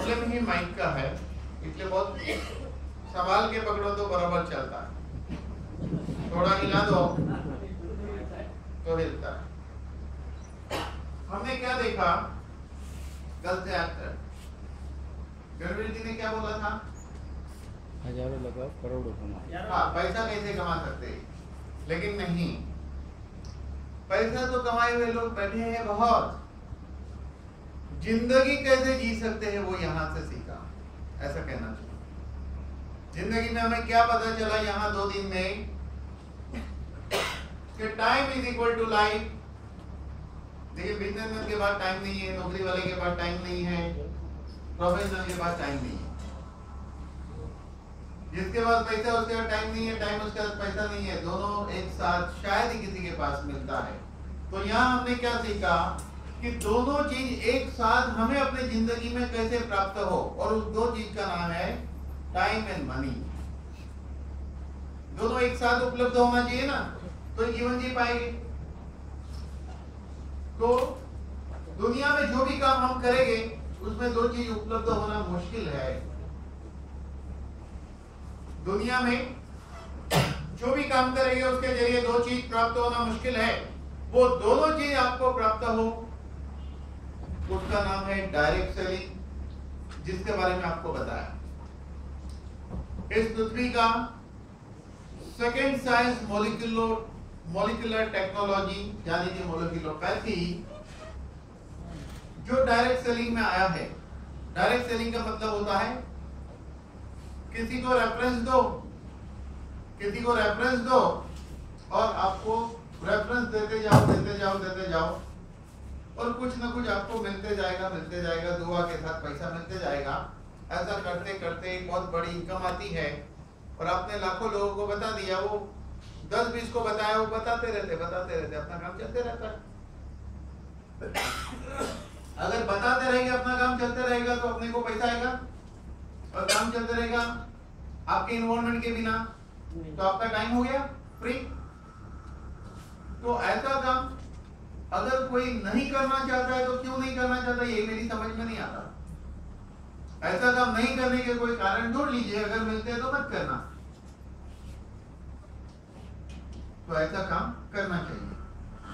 Problem ही mic का है, इसलिए बहुत संभाल के पकड़ो तो बराबर चलता है, थोड़ा हिला दो तो हिलता है। हमने क्या देखा कल से आज तक, गणवीर जी ने क्या बोला था? हजारों लगाओ करोड़ों कमाओ। हाँ, पैसा कैसे कमा सकते, लेकिन नहीं, पैसा तो कमाए हुए लोग बैठे हैं बहुत, जिंदगी कैसे जी सकते हैं वो यहाँ से सीखा, ऐसा कहना चाहिए। जिंदगी में हमें क्या पता चला यहाँ 2 दिन में कि time is equal to life. देखिए, बिजनेसमैन के पास टाइम नहीं है, नौकरी वाले के पास टाइम नहीं है, प्रोफेशनल के पास टाइम नहीं है, जिसके पास पैसा उसके पास टाइम नहीं है, टाइम उसके पास पैसा नहीं है, दोनों एक साथ शायद ही किसी के पास मिलता है। तो यहाँ हमने क्या सीखा कि दोनों चीज एक साथ हमें अपने जिंदगी में कैसे प्राप्त हो, और उस 2 चीज का नाम है टाइम एंड मनी। दोनों एक साथ उपलब्ध होना चाहिए ना, तो जीवन जी पाएंगे। तो दुनिया में जो भी काम हम करेंगे उसमें 2 चीज उपलब्ध होना मुश्किल है। दुनिया में जो भी काम करेंगे उसके जरिए 2 चीज प्राप्त होना मुश्किल है। वो दोनों चीज आपको प्राप्त हो, उसका नाम है डायरेक्ट सेलिंग, जिसके बारे में आपको बताया। इस पृथ्वी का सेकेंड साइंस मॉलिक्यूलर टेक्नोलॉजी यानी कि मोलिकुलोपैथी जो डायरेक्ट सेलिंग में आया है। डायरेक्ट सेलिंग का मतलब होता है किसी को रेफरेंस दो और आपको रेफरेंस देते जाओ और कुछ ना कुछ आपको मिलते जाएगा, दुआ के साथ पैसा मिलते जाएगा। ऐसा करते करते एक बहुत बड़ी इनकम आती है और आपने लाखों लोगों को बता दिया, वो 10-20 को बताया, वो बताते रहते, अपना काम चलते रहता है। अगर बताते रहेंगे, अपना काम चलते रहेगा तो अपने को पैसा आएगा, और काम चलते रहेगा आपके इन्वॉल्वमेंट के बिना तो आपका टाइम हो गया फ्री। तो ऐसा काम अगर कोई नहीं करना चाहता है तो क्यों नहीं करना चाहता, ये मेरी समझ में नहीं आता। ऐसा काम नहीं करने के कोई कारण ढूंढ लीजिए, अगर मिलते हैं तो मत करना। तो ऐसा काम करना चाहिए।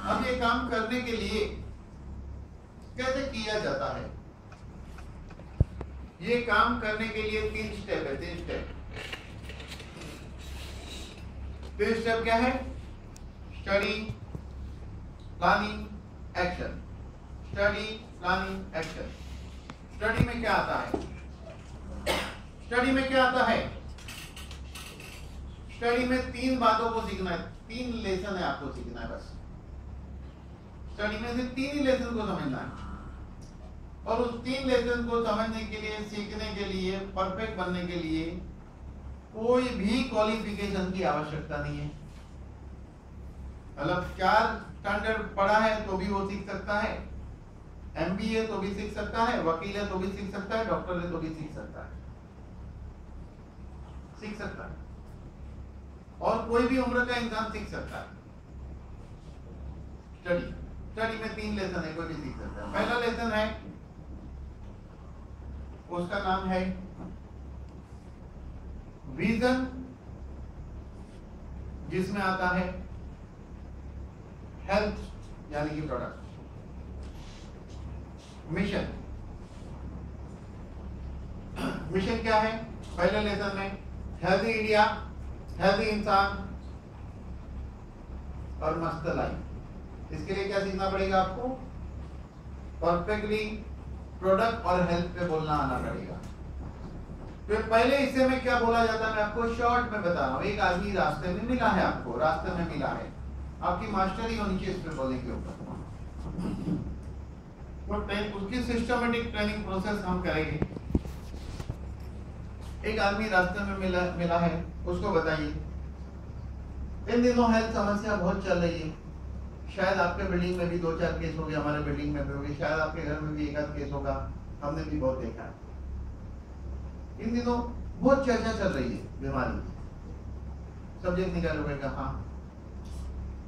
अब ये काम करने के लिए कैसे किया जाता है? ये काम करने के लिए 3 स्टेप है। 3 स्टेप क्या है? Study, planning, action. Study, planning, action. Study में क्या आता है? स्टडी में 3 बातों को सीखना है, 3 लेसन है आपको सीखना है बस। स्टडी में से 3 ही लेसन को समझना है, और उस 3 लेसन को समझने के लिए, सीखने के लिए, परफेक्ट बनने के लिए कोई भी क्वालिफिकेशन की आवश्यकता नहीं है। मतलब 4 स्टैंडर्ड पढ़ा है तो भी वो सीख सकता है, MBA तो भी सीख सकता है, वकील है तो भी सीख सकता है, डॉक्टर है तो भी सीख सकता है, और कोई भी उम्र का इंसान सीख सकता है। स्टडी में 3 लेसन है, कोई भी सीख सकता है। पहला लेसन है, उसका नाम है विजन, जिसमें आता है हेल्थ यानी कि प्रोडक्ट। मिशन क्या है? पहले लेसन में हेल्दी इंडिया, हेल्दी इंसान और मस्त लाइफ। इसके लिए क्या सीखना पड़ेगा आपको? परफेक्टली प्रोडक्ट और हेल्थ पे बोलना आना पड़ेगा। तो पहले हिस्से में क्या बोला जाता है मैं आपको शॉर्ट में बता रहा हूँ। एक आदमी रास्ते में मिला है, आपको रास्ते में मिला है, आपकी मास्टरी होनी चाहिए इस पे बोलने के ऊपर। तो उसकी सिस्टमेटिक ट्रेनिंग प्रोसेस हम करेंगे। एक आदमी रास्ते में मिला है, उसको बताइए इन दिनों हेल्थ समस्या बहुत चल रही है। शायद आपके बिल्डिंग में भी 2-4 केस हो गए, हमारे बिल्डिंग में भी हो गए, शायद आपके घर में भी 1-आध केस होगा, हमने भी बहुत देखा है। इन दिनों बहुत चर्चा चल रही है बीमारी, सब्जेक्ट निकालोगे कहाँ।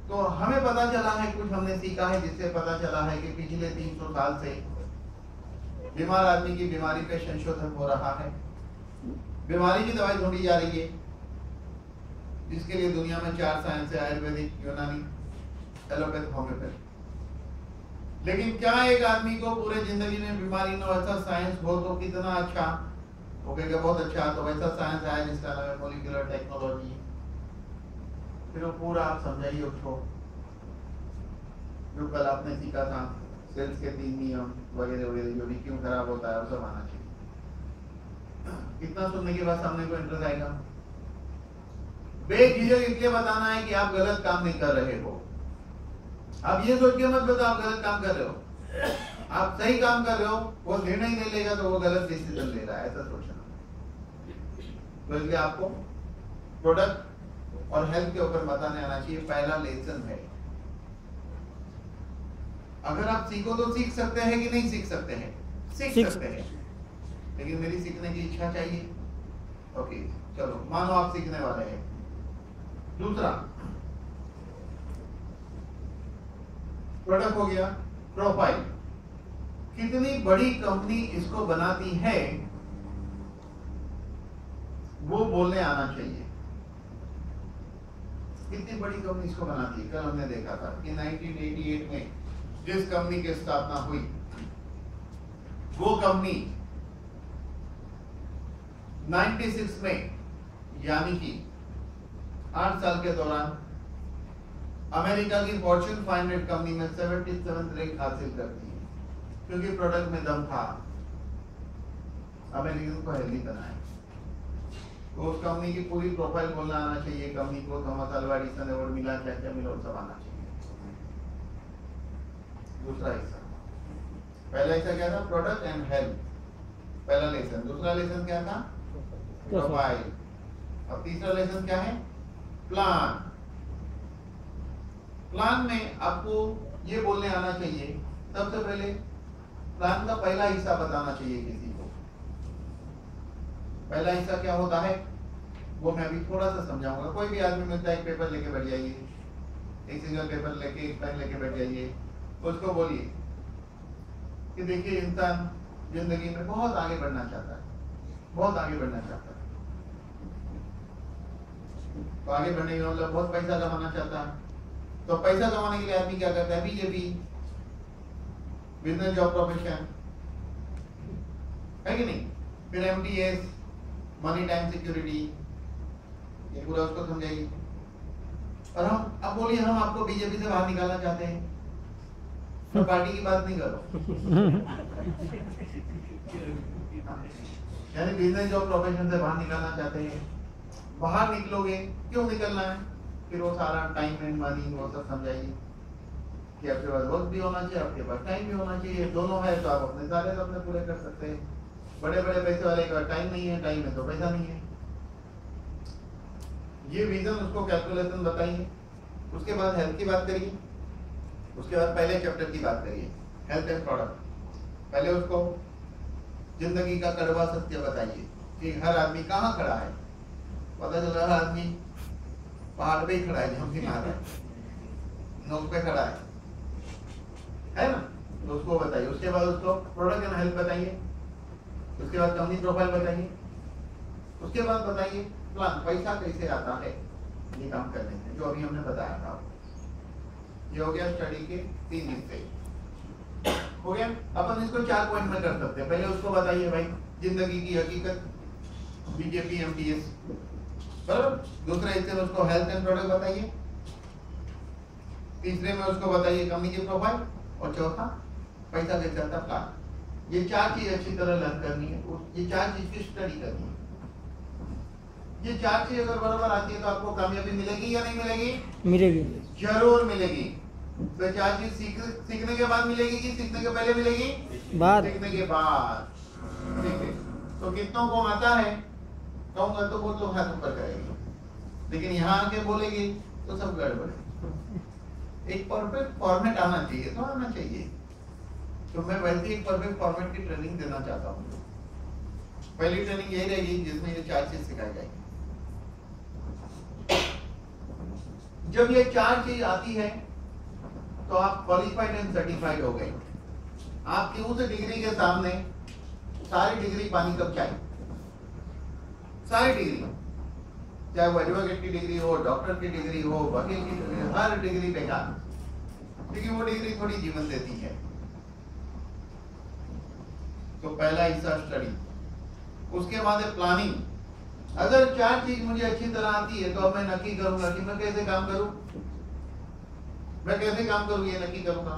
तो हमें पता चला है, कुछ हमने सीखा है, जिससे पता चला है कि पिछले 300 साल से बीमार आदमी की बीमारी पे संशोधन हो रहा है, बीमारी की दवाई ढूंढी जा रही है, जिसके लिए दुनिया में 4 साइंस है, आयुर्वेदिक, यूनानी, एलोपैथ, होम्योपैथ। लेकिन क्या एक आदमी को पूरे जिंदगी में बीमारी ना वैसा साइंस हो तो कितना अच्छा, वो कहेगा बहुत अच्छा, तो वैसा साइंस है जिसका नाम है मॉलिक्यूलर टेक्नोलॉजी। फिर वो पूरा आप समझाइए उसको, जो कल आपने सीखा था सेल्स के 3 नियम वगैरह वगैरह, जो भी क्यों खराब होता है वो सब आना चाहिए। कितना सुनने के बाद सामने को इंटरेस्ट आएगा? बेझिझक इसलिए बताना है कि आप गलत काम नहीं कर रहे हो। आप ये सोच के मत बताओ आप गलत काम कर रहे हो, आप सही काम कर रहे हो। वो निर्णय नहीं लेगा तो वो गलत डिसीजन ले रहा है, ऐसा सोचना। तो इसलिए आपको प्रोडक्ट और हेल्थ के ऊपर बताने आना चाहिए। पहला लेसन है। अगर आप सीखो तो सीख सकते हैं कि नहीं सीख सकते हैं? सीख सकते हैं, लेकिन मेरी सीखने की इच्छा चाहिए। ओके, चलो मानो आप सीखने वाले हैं। दूसरा प्रोडक्ट हो गया, प्रोफाइल। कितनी बड़ी कंपनी इसको बनाती है वो बोलने आना चाहिए। कितनी बड़ी कंपनी इसको बनाती है? कल हमने देखा था कि 1988 में जिस कंपनी की स्थापना हुई वो कंपनी 96 में, यानी कि 8 साल के दौरान अमेरिका की फॉर्च्यून 500 कंपनी में 77th रैंक हासिल करती है, क्योंकि प्रोडक्ट में दम था, अमेरिकन को हेल्दी बनाए। तो उस कंपनी की पूरी प्रोफाइल बोलना आना चाहिए। कंपनी को थॉमस अल्वा एडिसन अवार्ड मिला, क्या क्या मिला, सब आना चाहिए। दूसरा हिस्सा, पहला हिस्सा क्या था? प्रोडक्ट एंड हेल्थ, पहला लेसन। दूसरा लेसन क्या था? प्रोफाइल। अब तीसरा लेसन क्या है? प्लान। प्लान में आपको ये बोलने आना चाहिए, सबसे पहले प्लान का पहला हिस्सा बताना चाहिए किसी को। पहला हिस्सा क्या होता है वो मैं अभी थोड़ा सा समझाऊंगा। कोई भी आदमी मिलता है, एक पेपर लेके बैठ जाइए, एक सिंगल पेपर लेके, एक पेन लेके बैठ जाइए, उसको बोलिए कि देखिए इंसान जिंदगी में बहुत आगे बढ़ना चाहता है, बहुत आगे बढ़ना चाहता है। तो आगे बढ़ने का मतलब बहुत पैसा कमाना चाहता है। तो पैसा कमाने के लिए आदमी क्या करता है? बीजेपी, बिजनेस जॉब प्रोफेशन, है कि नहीं? फिर एमटीएस, मनी टाइम सिक्योरिटी, ये पूरा उसको समझाइए। और हम अब बोलिए हम आपको बीजेपी से बाहर निकालना चाहते हैं, तो पार्टी की बात नहीं करो, यानी बिजनेस जॉब प्रोफेशन से बाहर निकालना चाहते हैं। बाहर निकलोगे, क्यों निकलना है? फिर वो सारा टाइम एंड मनी वो सब समझाइए कि आपके पास वक्त भी होना चाहिए, आपके पास टाइम भी होना चाहिए। दोनों है तो आप अपने सारे सपने पूरे कर सकते हैं। बड़े बड़े पैसे वाले का टाइम नहीं है, टाइम है तो पैसा नहीं है। ये विजन उसको कैलकुलेशन बताइए। उसके बाद हेल्थ की बात करिए, उसके बाद पहले चैप्टर की बात करिए, हेल्थ एंड प्रोडक्ट। पहले उसको जिंदगी का कड़वा सत्य बताइए कि हर आदमी कहाँ खड़ा है। पता चल रहा है आदमी पहाड़ पे ही खड़ा है, जहाँ भी मार रहा है, नोक पे खड़ा है ना? तो उसको बताइए। उसके बाद उसको प्रोडक्ट एंड हेल्थ बताइए। उसके बाद कंपनी प्रोफाइल बताइए। उसके बाद बताइए प्लान, पैसा कैसे आता है ये काम करने से, जो अभी हमने बताया था। ये हो गया स्टडी के 3 हिस्से हो गया। अपन इसको 4 पॉइंट में कर सकते हैं। पहले उसको बताइए भाई जिंदगी की हकीकत, बीजेपी, एमटीएस, बराबर। दूसरे हिस्से में उसको हेल्थ एंड प्रोडक्ट बताइए। तीसरे में उसको बताइए कंपनी की प्रोफाइल, और चौथा पैसा कैसे आता है, प्लान। ये 4 चीज अच्छी तरह लर्न करनी है, ये 4 चीज की स्टडी करनी है। ये 4 चीज अगर बराबर आती है तो आपको कामयाबी मिलेगी या नहीं मिलेगी? मिलेगी, जरूर मिलेगी। तो 4 चीज सीखने के बाद मिलेगी कि सीखने के पहले मिलेगी? बाद। सीखने के बाद। ठीक है, तो कितनों को आता है कहूंगा तो बहुत लोग हाथ ऊपर करेंगे, लेकिन यहाँ आके बोलेगी तो सब गड़बड़ है। एक परफेक्ट फॉर्मेट आना चाहिए, तो आना चाहिए। तो मैं वैसे एक परफेक्ट फॉर्मेट की ट्रेनिंग देना चाहता हूँ। पहली ट्रेनिंग यही रहेगी जिसमें ये 4 चीज सिखाई जाएगी। जब ये 4 चीज आती है तो आप क्वालिफाइड एंड सर्टिफाइड हो गए। आपकी उस डिग्री के सामने सारी डिग्री पानी कब चाहिए, सारी डिग्री, चाहे वो एडवोकेट की डिग्री हो, डॉक्टर की डिग्री हो, वकील की डिग्री, हर डिग्री बेकार, क्योंकि वो डिग्री थोड़ी जीवन देती है। तो पहला हिस्सा स्टडी, उसके बाद है प्लानिंग। अगर 4 चीज मुझे अच्छी तरह आती है तो अब मैं नक्की करूंगा कि मैं कैसे काम करूं, मैं कैसे काम करूं, ये नक्की करूंगा।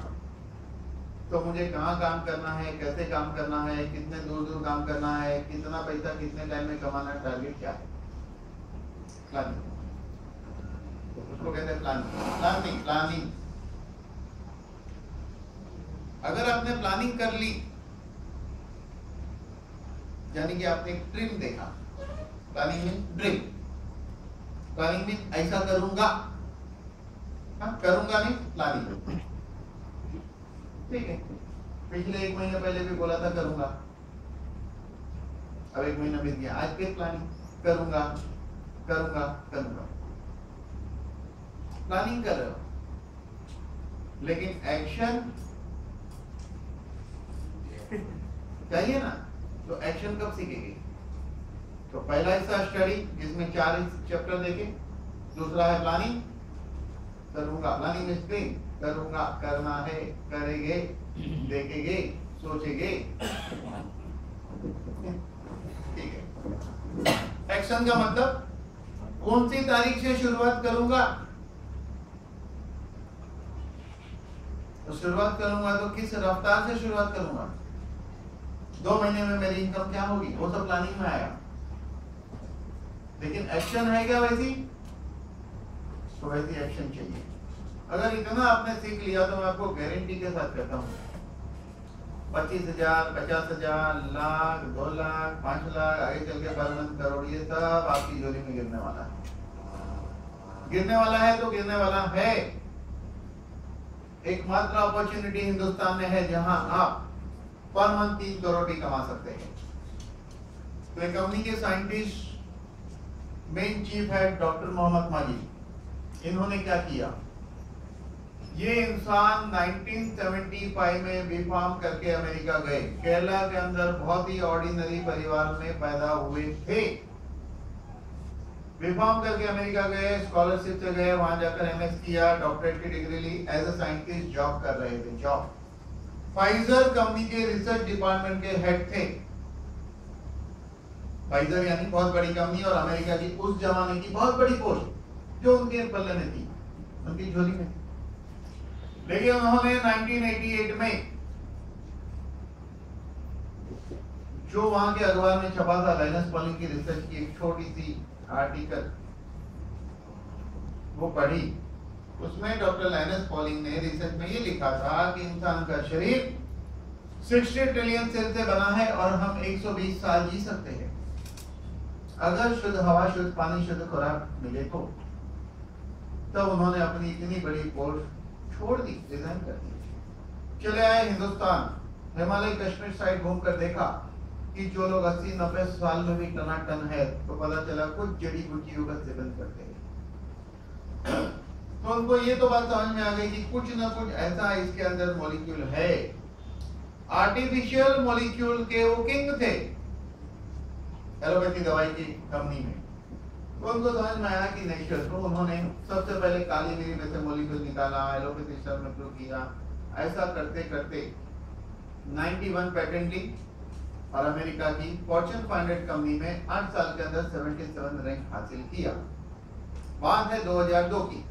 तो मुझे कहाँ काम करना है, कैसे काम करना है, कितने दूर दूर काम करना है, कितना पैसा कितने टाइम में कमाना है, टारगेट क्या है, प्लानिंग, उसको कहते हैं प्लानिंग। प्लानिंग प्लानिंग अगर आपने प्लानिंग कर ली, यानी कि आपने एक ड्रीम देखा, planning mean dream, planning mean ऐसा करूंगा, करूंगा नहीं प्लानिंग, ठीक है। पिछले 1 महीने पहले भी बोला था करूंगा, अब 1 महीना बीत गया, आज फिर प्लानिंग, करूंगा करूंगा करूंगा, प्लानिंग कर रहे हो, लेकिन एक्शन चाहिए ना, तो एक्शन कब सीखेंगे। तो पहला हिस्सा स्टडी, जिसमें 4 चैप्टर देखे, दूसरा है प्लानिंग, करूंगा, प्लानिंग में स्क्रीन, करूंगा, करना है, करेंगे, देखेंगे, सोचेंगे, ठीक है। एक्शन का मतलब कौन सी तारीख से शुरुआत करूंगा, तो शुरुआत करूंगा तो किस रफ्तार से शुरुआत करूंगा, 2 महीने में मेरी इनकम क्या होगी, वो सब प्लानिंग में आया। लेकिन एक्शन है क्या वैसी, तो वैसी एक्शन चाहिए। अगर इतना आपने सीख लिया तो मैं आपको गारंटी के साथ कहता हूँ 25,000, 50,000, लाख, 2 लाख, 5 लाख, आगे चल के पर मंथ करोड़, ये सब आपकी झोली में गिरने वाला है। गिरने वाला है तो गिरने वाला है। एकमात्र अपॉर्चुनिटी हिंदुस्तान में है जहां आप पर मंथ 3 करोड़ भी कमा सकते हैं। तो एक कंपनी के साइंटिस्ट, मेन चीफ है डॉक्टर मोहम्मद माजिद, इन्होंने क्या किया, ये इंसान 1975 में बीफार्म करके अमेरिका गए। केरला के अंदर बहुत ही ऑर्डिनरी परिवार में पैदा हुए थे, बीफार्म करके अमेरिका गए, स्कॉलरशिप से गए, वहां जाकर एमएस किया, डॉक्टरेट की डिग्री ली, एज अ साइंटिस्ट जॉब कर रहे थे, जॉब फाइजर कंपनी के रिसर्च डिपार्टमेंट के हेड थे। फाइजर यानी बहुत बड़ी कंपनी और अमेरिका की उस जमाने की बहुत बड़ी पोस्ट जो उनके पल्ले में थी, उनकी झोली में। लेकिन उन्होंने 1988 में जो वहां के अखबार में छपा था, लाइनस पॉलिंग की रिसर्च की एक छोटी सी आर्टिकल, वो पढ़ी। उसमें डॉक्टर लाइनस पॉलिंग ने रिसर्च में ये लिखा था कि इंसान का शरीर 60 ट्रिलियन सेल से बना है और हम 120 साल जी सकते हैं अगर शुद्ध हवा, शुद्ध पानी, शुद्ध खुराक मिले तो। तब उन्होंने अपनी इतनी बड़ी पोस्ट छोड़ दी, रिजाइन कर दी, चले आए हिंदुस्तान, हिमालय कश्मीर साइड घूमकर देखा कि जो लोग 80-90 साल में भी टनाटन है, तो पता चला कुछ जड़ी बूटियों का सेवन करते हैं। तो उनको ये तो बात समझ में आ गई कि कुछ ना कुछ ऐसा इसके अंदर मॉलिक्यूल है। आर्टिफिशियल मॉलिक्यूल के वो किंग थे एलोपैथी दवाई की कंपनी में। तो उनको समझ में आया कि नेचुरल, तो उन्होंने सबसे पहले काली मिरी में से मॉलिक्यूल निकाला, एलोपैथी सिस्टम में प्रयोग किया। ऐसा करते करते 91 पेटेंट ली और अमेरिका की फॉर्च्यून 500 कंपनी में 8 साल के अंदर 77 रैंक हासिल किया। बात है 2002 की,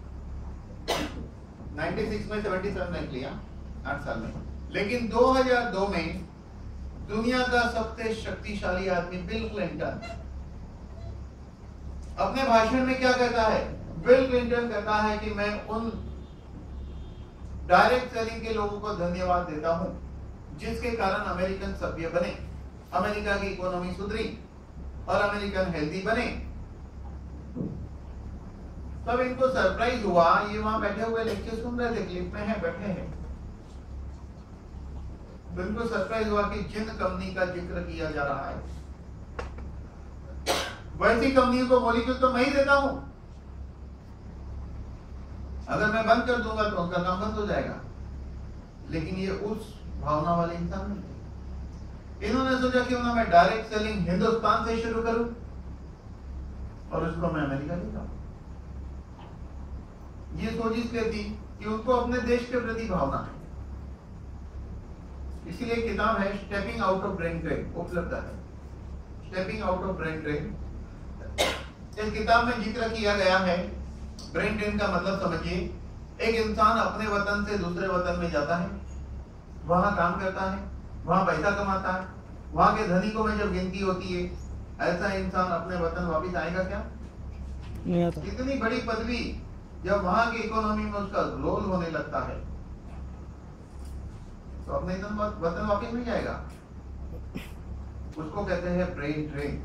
96 में 77 रैंक लिया 8 साल में। लेकिन 2002 में दुनिया का सबसे शक्तिशाली आदमी बिल क्लिंटन अपने भाषण में क्या कहता है? बिल क्लिंटन कहता है कि मैं उन डायरेक्ट सेलिंग के लोगों को धन्यवाद देता हूं जिसके कारण अमेरिकन सभ्य बने, अमेरिका की इकोनॉमी सुधरी और अमेरिकन हेल्दी बने। तब इनको सरप्राइज हुआ, ये वहां बैठे हुए लेक्चर सुन रहे थे, क्लिप में है, बैठे हैं, तो इनको सरप्राइज हुआ कि जिन कंपनी का जिक्र किया जा रहा है वैसी कंपनी को मॉलिक्यूल तो मैं ही देता हूं, अगर मैं बंद कर दूंगा तो उनका काम बंद हो जाएगा। लेकिन ये उस भावना वाले इंसान नहीं थे। इन्होंने सोचा क्यों ना मैं डायरेक्ट सेलिंग हिंदुस्तान से शुरू करूं और उसको मैं अमेरिका ले जाऊं। ये सोच इसलिए थी कि उनको अपने देश के प्रति भावना है। इसीलिए किताब है stepping out of brain drain, उपलब्ध है। Stepping out of brain drain, इस किताब में जिक्र किया गया है। ब्रेन ड्रेन का मतलब समझिए, एक इंसान अपने वतन से दूसरे वतन में जाता है, वहां काम करता है, वहां पैसा कमाता है, वहां के धनिकों में जब गिनती होती है, ऐसा इंसान अपने वतन वापस आएगा क्या? नहीं आता। इतनी बड़ी पदवी जब वहां की इकोनॉमी में उसका रोल होने लगता है तो अपने वतन वापस नहीं जाएगा। उसको कहते हैं brain drain.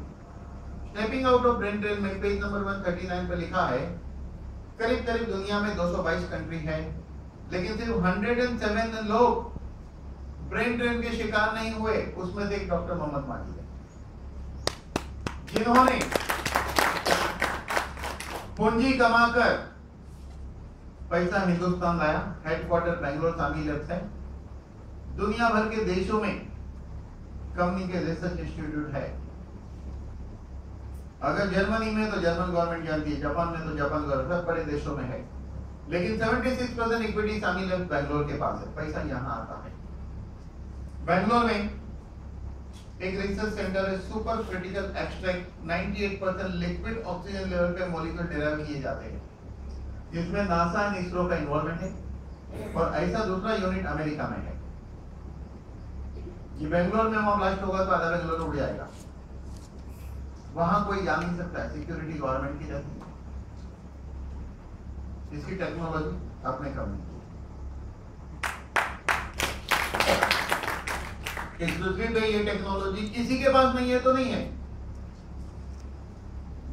Stepping out of brain drain में पेज नंबर 139 पे लिखा है, करीब करीब दुनिया में 222 कंट्री है, लेकिन सिर्फ 107 लोग ब्रेन ड्रेन के शिकार नहीं हुए। उसमें से एक डॉक्टर मोहम्मद माजिद है, जिन्होंने पूंजी कमाकर पैसा हिंदुस्तान लाया। हेडक्वार्टर बेंगलोर सामी लैब्स है। दुनिया भर के देशों में कंपनी के रिसर्च इंस्टीट्यूट है। अगर जर्मनी में तो जर्मन गवर्नमेंट जानती है, जापान में तो जापान गवर्नमेंट, सब बड़े देशों में है। लेकिन 76% इक्विटी सामी लैब्स बेंगलोर के पास है, पैसा यहां आता है। बेंगलोर में एक रिसर्च सेंटर है, super critical extract 98% liquid oxygen level पे मॉलिक्यूल डेराइव किए जाते हैं, जिसमें नासा एंड इसरो का इन्वॉल्वमेंट है। और ऐसा दूसरा यूनिट अमेरिका में है। ये बेंगलोर में वहां ब्लास्ट होगा तो आधा बेंगलोर उड़ जाएगा। वहां कोई जा नहीं सकता है, सिक्योरिटी गवर्नमेंट की रहती है। इसकी टेक्नोलॉजी अपने कंपनी की। इस पृथ्वी पे ये टेक्नोलॉजी किसी के पास नहीं है तो नहीं है,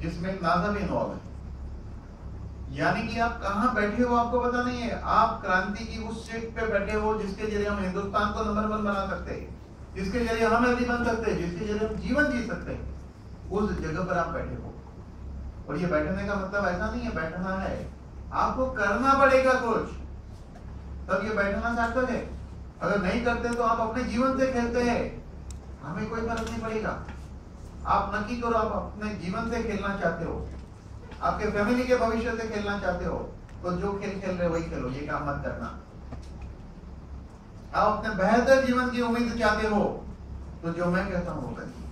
जिसमें नासा भी इन्वॉल्व है। यानी कि आप कहां बैठे हो आपको पता नहीं है। आप क्रांति की उस सीट पे बैठे हो जिसके जरिए हम हिंदुस्तान को नंबर 1 बना सकते हैं, जिसके जरिए हम हेल्दी बन सकते हैं, जिसके जरिए हम जीवन जी सकते हैं। उस जगह पर आप बैठे हो। और ये बैठने का मतलब ऐसा नहीं है बैठना है, आपको करना पड़ेगा कुछ, तब ये बैठना सार्थक है। अगर नहीं करते तो आप अपने जीवन से खेलते हैं, हमें कोई फर्क नहीं पड़ेगा। आप नक्की करो, आप अपने जीवन से खेलना चाहते हो, आपके फैमिली के भविष्य से खेलना चाहते हो, तो जो खेल खेल रहे वही खेलो, ये काम मत करना। आप अपने बेहतर जीवन की उम्मीद चाहते हो तो जो मैं कहता हूं वो करिए।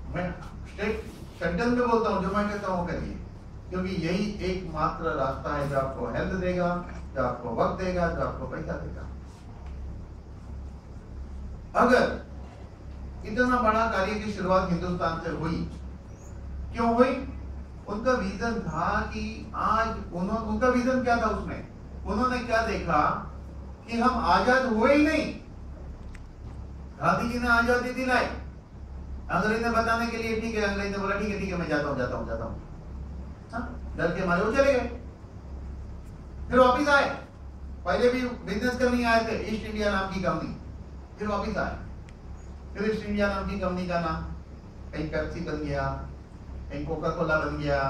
मैं स्ट्रेट सेंटेंस में बोलता हूं, जो मैं कहता हूं वो करिए, क्योंकि यही एकमात्र रास्ता है जो आपको हेल्थ देगा, जो आपको वक्त देगा, जो आपको पैसा देगा। अगर इतना बड़ा कार्य की शुरुआत हिंदुस्तान से हुई, क्यों हुई? उनका विजन था कि आज उनका विजन क्या था? उसमें उन्होंने क्या देखा कि हम आजाद हुए ही नहीं। गांधी जी ने आजादी दिलाई, अंग्रेज ने बताने के लिए ठीक है, अंग्रेज ने बोला ठीक है मैं जाता हूं, डर के मारे वो चले गए। फिर वापिस आए, पहले भी बिजनेस करने आए थे, ईस्ट इंडिया नाम की कंपनी, फिर वापिस आए। फिर ईस्ट इंडिया नाम की कंपनी का नाम कहीं पेप्सी बन गया, कहीं कोका कोला बन गया,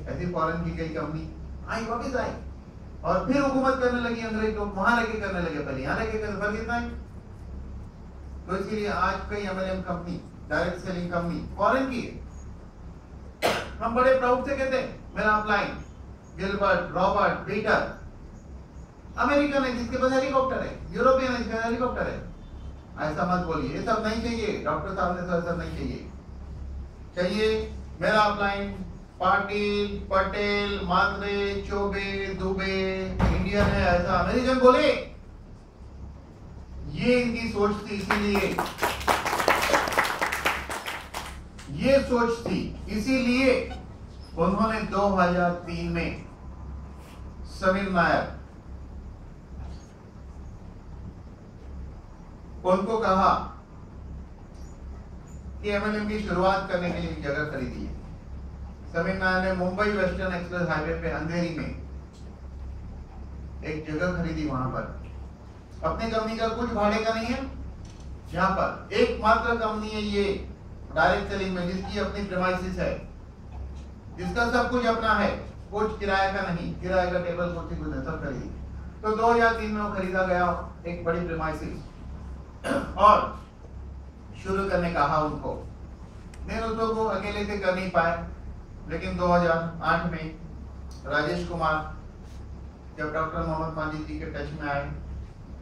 ऐसी फॉरेन की कई कंपनी आई, वापिस आई और फिर हुकूमत करने लगी। अंग्रेज लोग वहां रहकर करने लगे, पहले यहाँ रहकर करने, फर्क इतना ही। तो इसलिए आज कई MLM company, direct selling company foreign की है। हम बड़े प्राउड से कहते हैं मेरा upline, Gilbert, Robert, Peter, American है जिसके पास हेलीकॉप्टर है, यूरोपियन है जिसका हेलीकॉप्टर है। ऐसा मत बोलिए, ये सब नहीं चाहिए। डॉक्टर साहब ने तो सब नहीं चाहिए मेरा अपलाइन पाटिल, पटेल, मात्रे, चौबे, दुबे, इंडियन है, ऐसा अमेरिकन बोले। ये इनकी सोच थी, इसीलिए ये सोच थी, इसीलिए उन्होंने 2003 में समीर नायर उनको कहा कि एमएलएम की शुरुआत करने के लिए जगह खरीदी है। समीर नायर ने मुंबई वेस्टर्न एक्सप्रेस हाईवे पे अंधेरी में एक जगह खरीदी। वहां पर अपनी कंपनी का कुछ भाड़े का नहीं है, यहाँ पर एकमात्र कंपनी है ये डायरेक्ट सेलिंग में जिसकी अपनी प्रेमाइसिस है, जिसका सब कुछ अपना है, कुछ किराए का नहीं, किराए का टेबल कुर्सी कुछ नहीं, सब खरीदी। तो 2003 में वो खरीदा गया एक बड़ी प्रीमाइसिस और शुरू करने कहा उनको। नहीं उसको वो अकेले से कर नहीं पाए, लेकिन 2008 में राजेश कुमार जब डॉक्टर मोहम्मद मांझी जी के टच में आए,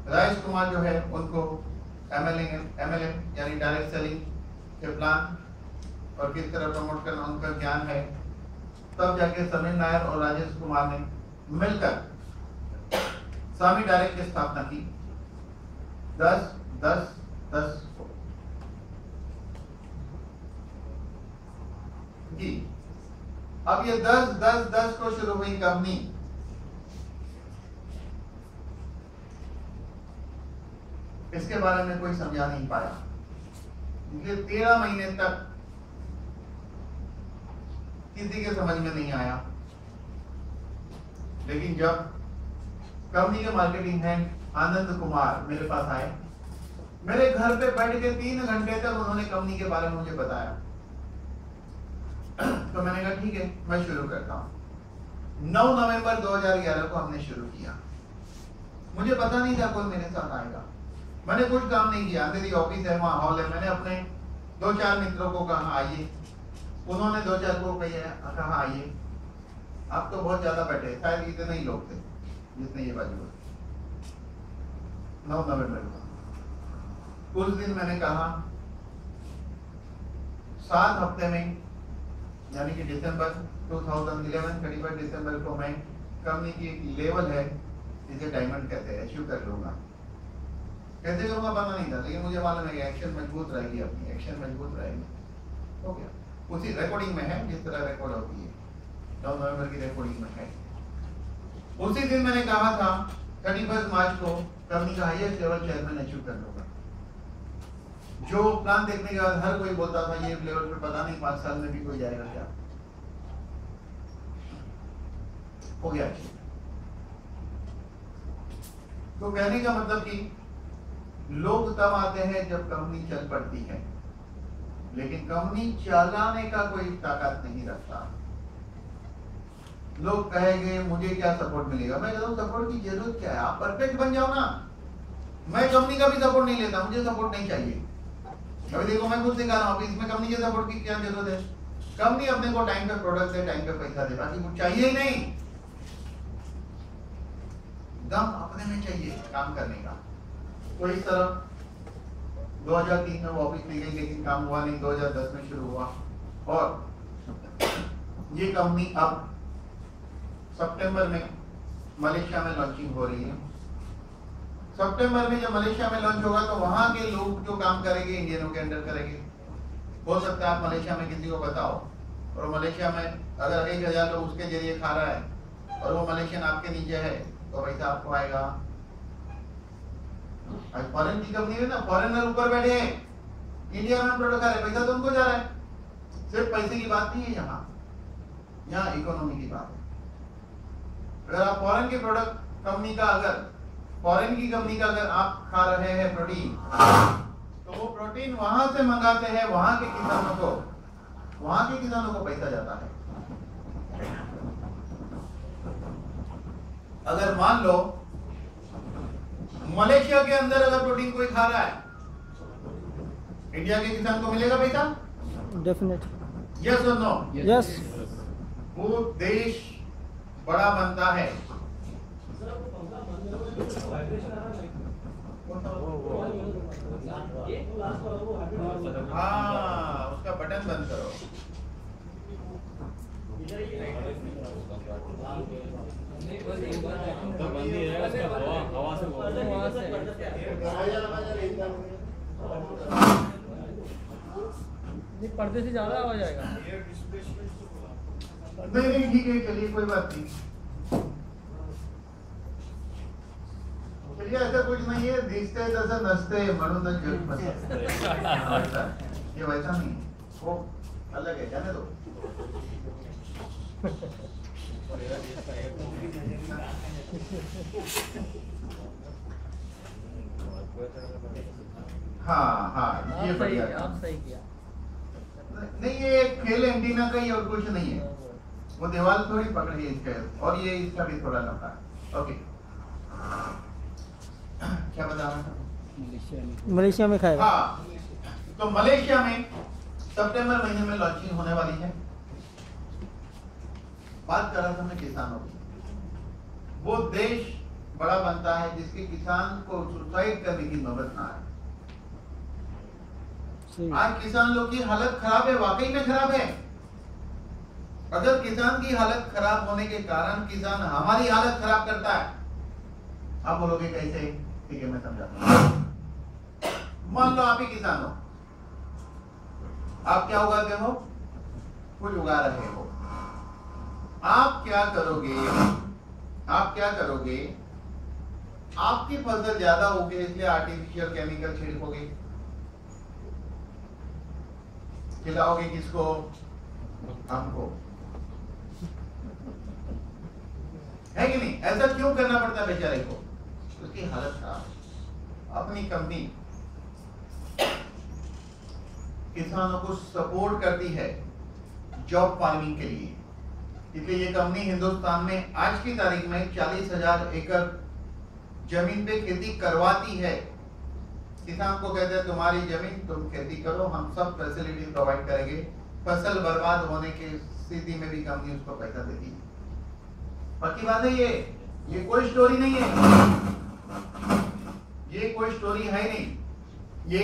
राजेश कुमार जो है उनको MLM यानी डायरेक्ट सेलिंग के प्लान और किस तरह प्रमोट करना उनका ज्ञान है, तब जाके समीर नायर और राजेश कुमार ने मिलकर स्वामी डायरेक्ट की स्थापना की 10-10-10 की। अब ये 10-10-10 को शुरू हुई कंपनी इसके बारे में कोई समझा नहीं पाया, इसलिए 13 महीने तक किसी के समझ में नहीं आया। लेकिन जब कंपनी के मार्केटिंग हेड आनंद कुमार मेरे पास आए, मेरे घर पे बैठ के 3 घंटे तक उन्होंने कंपनी के बारे में मुझे बताया, तो मैंने कहा ठीक है मैं शुरू करता हूँ। 9 नवंबर 2011 को हमने शुरू किया। मुझे पता नहीं था कोई मेरे साथ आएगा, मैंने कुछ काम नहीं किया। मेरी ऑफिस है, वहाँ हॉल है, मैंने अपने 2-4 मित्रों को कहा आइए, उन्होंने 2-4 को कहा आइए। आप तो बहुत ज्यादा बैठे, शायद इतने ही लोग थे जितने ये बाजू। 9 नवंबर को उस दिन मैंने कहा 7 हफ्ते में यानी कि दिसंबर 2011 31 दिसंबर को मैं कंपनी की एक लेवल है जिसे डायमंड कहते हैं अचीव कर लूंगा। कैसे करूंगा पता नहीं था, लेकिन मुझे मालूम है कि एक्शन मजबूत रहेगी, अपनी एक्शन मजबूत रहेगी। हो गया, उसी रिकॉर्डिंग में है जिस तरह रिकॉर्ड होती है, 9 नवंबर की रिकॉर्डिंग में है। उसी दिन मैंने कहा था 31 मार्च को कंपनी का हाईएस्ट लेवल चेयरमैन अचीव कर लूंगा। जो प्लान देखने के बाद हर कोई बोलता था ये लेवल पे पता नहीं 5 साल में भी कोई जाएगा क्या, हो गया। तो कहने का मतलब कि लोग तब आते हैं जब कंपनी चल पड़ती है, लेकिन कंपनी चलाने का कोई ताकत नहीं रखता। लोग कहेंगे मुझे क्या सपोर्ट मिलेगा, मैं कहता हूं सपोर्ट की जरूरत क्या है, आप परफेक्ट बन जाओ ना। मैं कंपनी का भी सपोर्ट नहीं लेता, मुझे सपोर्ट नहीं चाहिए। अभी देखो मैं खुद से कह रहा हूं, इसमें कंपनी के सपोर्ट की क्या जरूरत है। कंपनी अपने को टाइम पे प्रोडक्ट दे, टाइम पे पैसा दे, बाकी कुछ चाहिए ही नहीं। दम अपने में चाहिए काम करने का। तो इस तरह 2003 में वापस ली गई, लेकिन काम हुआ नहीं। 2010 में शुरू हुआ और ये कंपनी अब सितंबर में मलेशिया में लॉन्चिंग हो रही है। सितंबर में जब मलेशिया में लॉन्च होगा तो वहां के लोग जो काम करेंगे इंडियनों के अंडर करेंगे। हो सकता है आप मलेशिया में किसी को बताओ और मलेशिया में अगर 1000 लोग उसके जरिए खा रहा है और वो मलेशियन आपके नीचे है तो पैसा आपको आएगा। आज फॉरेन की कंपनी है ना, फॉरेनर ऊपर बैठे हैं, इंडिया में प्रोडक्ट आ रहे, पैसा तो उनको जा रहा है। सिर्फ पैसे की बात नहीं है, यहाँ इकोनॉमी की बात है। अगर आप फॉरेन के प्रोडक्ट कंपनी का अगर फॉरेन की कंपनी का अगर आप खा रहे हैं प्रोटीन, तो वो प्रोटीन वहां से मंगाते हैं, वहां के किसानों को पैसा जाता है। अगर मान लो मलेशिया के अंदर अगर प्रोटीन कोई खा रहा है, इंडिया के किसान को मिलेगा पैसा? डेफिनेटली। यस और नो? यस। वो देश बड़ा बनता है। हाँ, उसका बटन बंद करो। पर्दे से ज्यादा आवाज आएगा। नहीं ठीक है, चलिए कोई बात नहीं। चलिए ऐसा कुछ नहीं है, दिखते जैसे नचते म्हणून ये वैसा नहीं, वो अलग है, जाने दो। हाँ ये बढ़िया, आप सही किया। नहीं ये खेल एंटीना का ही और कुछ नहीं है। वो दीवार थोड़ी पकड़ी है इसका, और ये इसका भी थोड़ा लंबा है। ओके क्या बता रहा था? मलेशिया में खाएगा। हाँ, तो मलेशिया में सितंबर महीने में लॉन्चिंग होने वाली है। बात कर रहा था मैं किसानों की। वो देश बड़ा बनता है जिसके किसान को सुसाइड करने की नौबत ना आए। आज किसान लोग की हालत खराब है, वाकई में खराब है। अगर किसान की हालत खराब होने के कारण किसान हमारी हालत खराब करता है, आप बोलोगे कैसे? ठीक है, मैं समझाता हूं। मान लो आप ही किसान हो, आप क्या उगाते हो? कुछ उगा रहे हो। आप क्या करोगे? आपकी फसल ज्यादा होगी इसलिए आर्टिफिशियल केमिकल छिड़कोगे। खिलाओगे किसको? हमको, है कि नहीं? ऐसा क्यों करना पड़ता है बेचारे को? उसकी हालत खराब। अपनी कंपनी किसानों को सपोर्ट करती है जॉब फार्मिंग के लिए, इसलिए ये कंपनी हिंदुस्तान में आज की तारीख में 40,000 एकड़ जमीन पे खेती करवाती है। किसान को कहते हैं तुम्हारी जमीन, तुम खेती करो, हम सब फैसिलिटी प्रोवाइड करेंगे। फसल बर्बाद होने की स्थिति में भी कंपनी उसको पैसा देती है। बाकी बात है ये कोई स्टोरी नहीं है, ये कोई स्टोरी है नहीं, ये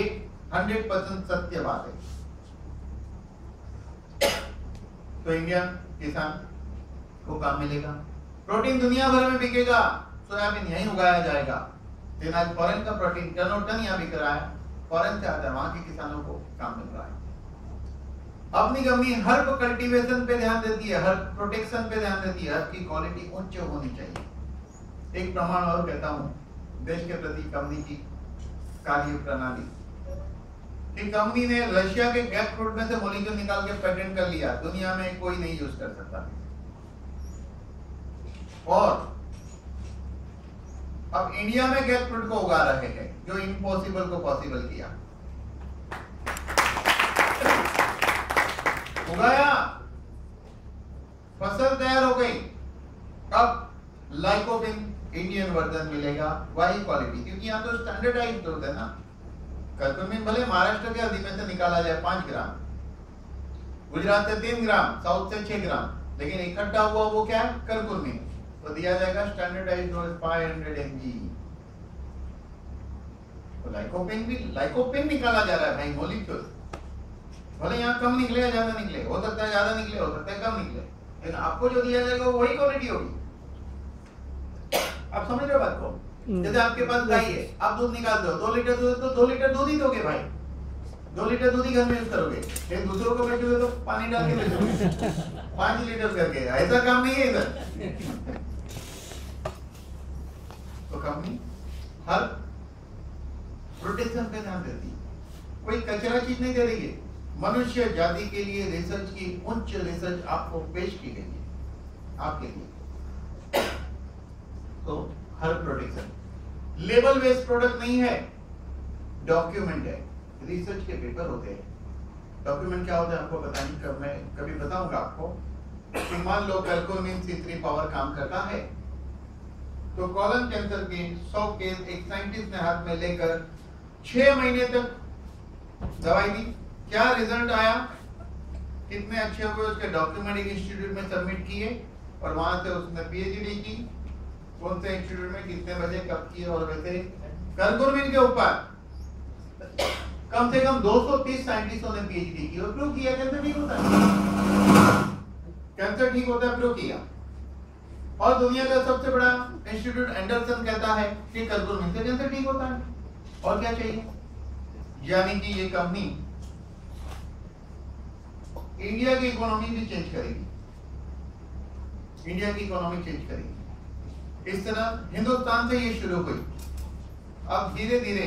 100% सत्य बात है। तो इंडियन किसान को काम मिलेगा, प्रोटीन दुनिया भर में बिकेगा, सोयाबीन यहीं उगाया जाएगा। लेकिन आज फॉरेन का प्रोटीन टनों टन यहाँ बिक रहा है, फॉरेन से आता है, वहां के किसानों को काम मिल रहा है। अपनी कंपनी हर्ब कल्टीवेशन पे ध्यान देती है, हर्ब प्रोटेक्शन पे ध्यान देती है, हर्ब की क्वालिटी उच्च होनी चाहिए। एक प्रमाण और कहता हूँ देश के प्रति कंपनी की कार्य प्रणाली। कंपनी ने रशिया के गैप फ्रूट में से मॉलिक्यूल निकाल के पेटेंट कर लिया, दुनिया में कोई नहीं यूज कर सकता। और अब इंडिया में गैप फ्रूट को उगा रहे हैं, जो इम्पॉसिबल को पॉसिबल किया। उगाया, फसल तैयार हो गई, अब लाइकोपिन इंडियन वर्जन मिलेगा, वही क्वालिटी, क्योंकि यहाँ तो स्टैंडर्डाइज्ड होता है ना। कर्कुमिन भले महाराष्ट्र के हल्दी में से निकाला जाए 5 ग्राम, गुजरात से 3 ग्राम, साउथ से 6 ग्राम, लेकिन इकट्ठा हुआ वो क्या है? कर्कुमिन, तो दिया जाएगा स्टैंडर्डाइज्ड डोज 500 mg। तो लाइकोपिन निकाला जा रहा है भाई, मॉलिक्यूल। भले यहाँ कम निकले या ज्यादा निकले, हो सकता है ज्यादा निकले, हो सकता है कम निकले, लेकिन आपको जो दिया जाएगा वो वही क्वालिटी होगी। आप समझ रहे हो बात को? जैसे आपके पास गाय है, आप दूध निकालते हो, 2 लीटर दूध, तो 2 लीटर दूध ही दोगे भाई, 2 लीटर दूध ही घर में यूज करोगे। एक दूसरों को बेचोगे तो पानी डाल के बेचोगे 5 लीटर करके, ऐसा काम नहीं है इधर। तो कंपनी हर प्रोटेक्शन पे ध्यान देती है, कोई कचरा चीज नहीं दे रही है। मनुष्य जाति के लिए रिसर्च की उच्च रिसर्च आपको पेश की गई है आपके लिए। तो हर प्रोटेक्शन लेबल बेस्ड प्रोडक्ट नहीं है, डॉक्यूमेंट है, रिसर्च के पेपर होते हैं। डॉक्यूमेंट क्या होता है आपको पता नहीं, कब मैं कभी बताऊंगा आपको। कि मान लो कर्कुमिन C3 पावर काम करता है, तो कॉलन कैंसर के 100 केस एक साइंटिस्ट ने हाथ में लेकर 6 महीने तक दवाई दी। क्या रिजल्ट आया, कितने अच्छे हुए, उसके डॉक्यूमेंट एक इंस्टीट्यूट में सबमिट किए और वहां से उसने PhD की, कौन से इंस्टीट्यूट में कितने बजे कब किए। और वैसे कर्कुमिन के ऊपर कम से कम 230 साइंटिस्टों ने PhD की और प्रूव किया कैंसर ठीक होता है, कैंसर ठीक होता है, प्रूव किया। और दुनिया का सबसे बड़ा इंस्टीट्यूट एंडरसन कहता है कि कर्कुमिन से कैंसर ठीक होता है। और क्या चाहिए? यानी कि ये कंपनी इंडिया की इकोनॉमी भी चेंज करेगी, इंडिया की इकोनॉमी चेंज करेगी। इस तरह हिंदुस्तान से ये शुरू हुई, अब धीरे धीरे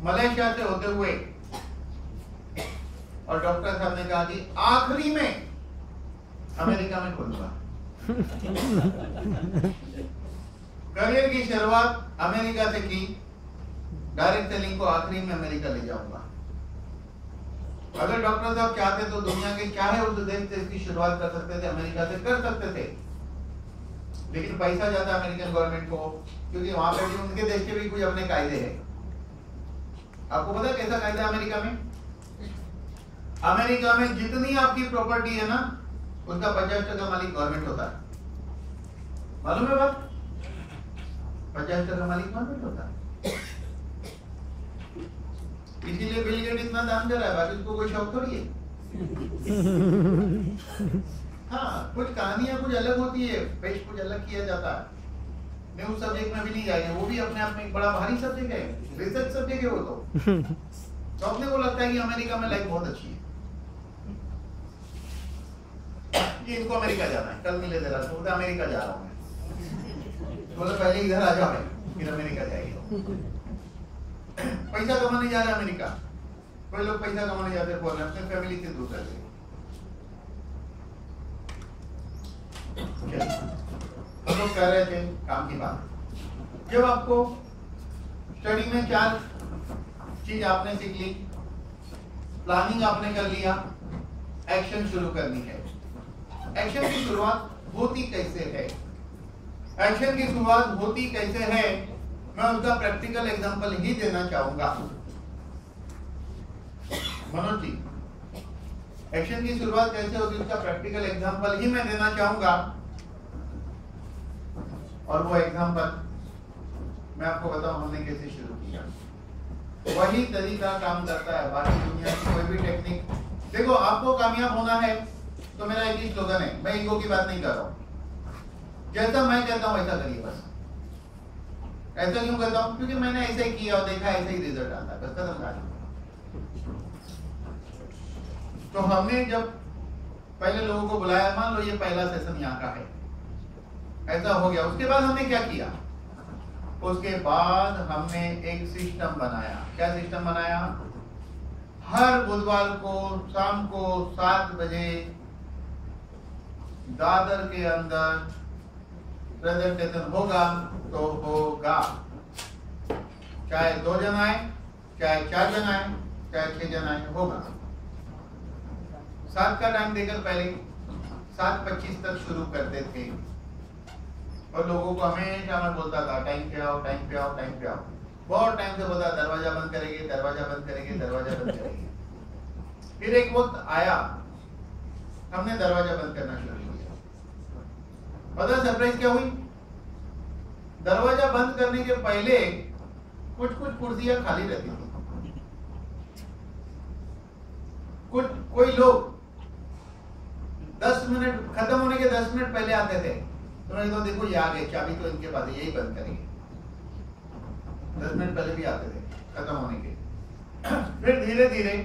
मलेशिया से होते हुए, और डॉक्टर साहब ने कहा कि आखिरी में अमेरिका में खोलूंगा। करियर की शुरुआत अमेरिका से की, डायरेक्ट सेलिंग को आखिरी में अमेरिका ले जाऊंगा। अगर डॉक्टर साहब चाहते तो दुनिया के चाहे उस देश से इसकी शुरुआत कर सकते थे, अमेरिका से कर सकते थे, लेकिन पैसा जाता है अमेरिकन गवर्नमेंट को, क्योंकि वहां पे भी उनके देश के भी कुछ अपने कायदे हैं। आपको पता है कैसा कायदा है अमेरिका में? अमेरिका में जितनी आपकी प्रॉपर्टी है ना, उसका 50% मालिक गवर्नमेंट होता है। मालूम है बात? 50% मालिक गवर्नमेंट होता है। इसीलिए बिल गेट इतना दान दे रहा है, बाकी उसको कोई शौक थोड़ी है। हाँ, कुछ कहानियां कुछ अलग होती है, पेश कुछ अलग किया जाता है। मैं उस सब्जेक्ट में भी नहीं जाएंगे, वो भी अपने आप में एक बड़ा भारी सब्जेक्ट है, रिसर्च सब्जेक्ट है वो तो अपने को लगता है कि अमेरिका में लाइफ बहुत अच्छी है, ये इनको अमेरिका जाना है। कल मिले जरा तो अमेरिका जा रहा हूँ मैं, बोले पहले इधर आ जाओ फिर अमेरिका जाएगी। पैसा कमाने जा रहे हैं अमेरिका, कोई लोग पैसा कमाने जाते बोल रहे हैं अपने फैमिली से दूर करके। हम लोग कह रहे थे काम की बात। जब आपको स्टडी में 4 चीज आपने सीख ली, प्लानिंग आपने कर लिया, एक्शन शुरू करनी है। एक्शन की शुरुआत होती कैसे है? एक्शन की शुरुआत होती कैसे है, मैं उसका प्रैक्टिकल एग्जांपल ही देना चाहूंगा। मनोज जी, एक्शन की शुरुआत कैसे होती है उसका प्रैक्टिकल एग्जांपल ही मैं देना चाहूंगा। और वो एग्जांपल मैं आपको बताऊं हमने कैसे शुरू किया। वही तरीका काम करता है, बाकी दुनिया की कोई भी टेक्निक। देखो, आपको कामयाब होना है तो मेरा एक ही स्लोगन है, मैं ईगो की बात नहीं कर रहा हूं। जैसा मैं कहता हूं वैसा करिए बस। ऐसा क्यों कहता हूं? क्योंकि मैंने ऐसे ही किया और देखा ऐसे ही रिजल्ट आता है, बस खत्म कहानी। तो हमने जब पहले लोगों को बुलाया, मान लो ये पहला सेशन यहाँ का है, ऐसा हो गया। उसके बाद हमने क्या किया? उसके बाद हमने एक सिस्टम बनाया। क्या सिस्टम बनाया? हर बुधवार को शाम को 7 बजे दादर के अंदर प्रेजेंटेशन होगा तो होगा, चाहे 2 जन आए, चाहे 4 जन आए, चाहे 6 जन आए, होगा। 7 का टाइम देकर पहले 7:25 तक शुरू करते थे और लोगों को हमेशा मैं बोलता था टाइम पे आओ, टाइम पे आओ, टाइम पे आओ। बहुत टाइम से बोला दरवाजा बंद करेंगे, दरवाजा बंद करेंगे, दरवाजा बंद करेंगे। फिर एक वक्त आया, हमने दरवाजा बंद करना शुरू किया। पता सरप्राइज क्या हुई? दरवाजा बंद करने के पहले कुछ कुर्सियां खाली रहती थी। कोई लोग 10 मिनट खत्म होने के 10 मिनट पहले आते थे, तो मैं तो देखो ये आ गए, चाबी तो इनके पास है, यही बंद करेंगे। 10 मिनट पहले भी आते थे खत्म होने के। फिर धीरे धीरे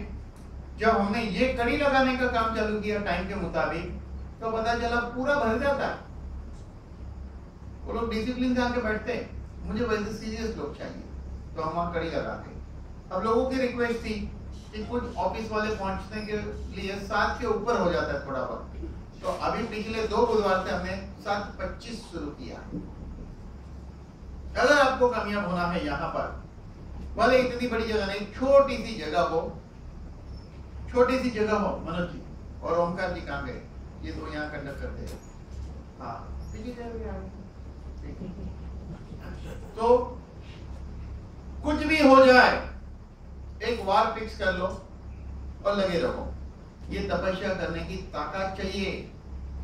जब हमने ये कड़ी लगाने का काम चालू किया टाइम के मुताबिक, तो पता चला पूरा भर जाता है। वो लोग डिसिप्लिन से आके बैठते, मुझे वैसे सीरियस लोग चाहिए, तो हम वहां कड़ी लगाते। अब लोगों की रिक्वेस्ट थी कि कुछ ऑफिस वाले पहुंचने के लिए 7 के ऊपर हो जाता है थोड़ा वक्त, तो अभी पिछले 2 बुधवार से हमने 7:25 शुरू किया। अगर आपको कामयाब होना है यहाँ पर, भले इतनी बड़ी जगह नहीं, छोटी सी जगह हो, छोटी सी जगह हो। मनोज जी और ओमकार जी कहाँ गए? ये तो यहाँ कंडक्ट करते हैं। हाँ, तो कुछ भी हो जाए, एक वार फिक्स कर लो और लगे रहो। ये तपस्या करने की ताकत चाहिए।